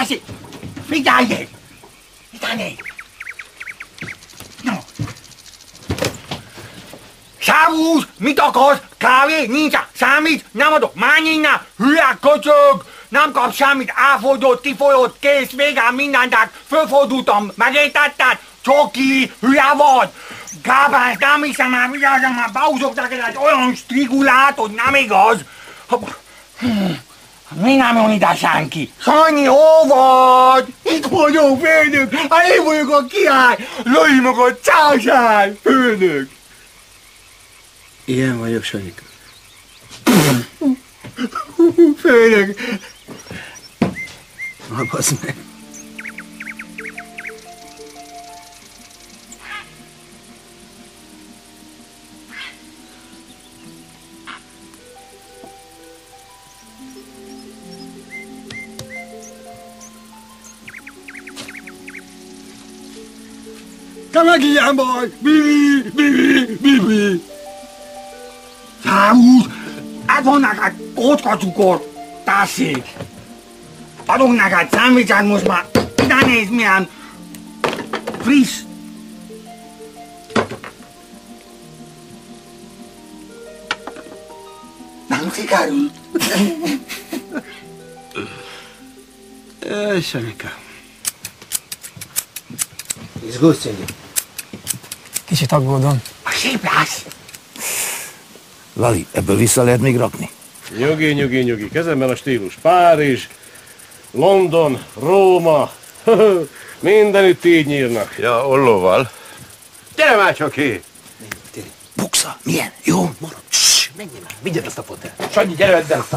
Tászi, figyelj! Figyelj! No. Szávúz, mit akarsz? Kávé? Nincs, számít? Nem adok, menj innen! Hülye köcsög! Nem kap semmit, elfordult, kifolyott, kész, végán mindent, fölfordultam, megértetted? Csoki, hülye vagy! Gábár, nem hiszem el, vigyázzam már, beúzok neked egy olyan strigulát, hogy nem igaz! Mi nem jön ide senki? Sanyi, hol vagy? Itt vagyok, főnök! Én vagyok a király! Lőj meg a császár, főnök! Ilyen vagyok, Sanyika. Főnök! Na, bassz meg. Te meg ilyen vagy! Bibi! Bibi! Bibi! Számúz! Ez van neked kockacukor! Tessék! Adok neked szendvicset most már! Ide nézd milyen friss! Nem sikerült? Sanyika. Izgulsz, Csenyi? Kicsit aggódom. Szép lesz! Lali, ebből vissza lehet még rakni? Nyugi, nyugi, nyugi. Kezemben a stílus. Párizs, London, Róma. Mindenütt így nyírnak. Ja, ollóval. Gyere már csak ki! Buksa, milyen? Jó? Menjél már, vigyed azt a fotelt. Sanyi, gyere, vedd el!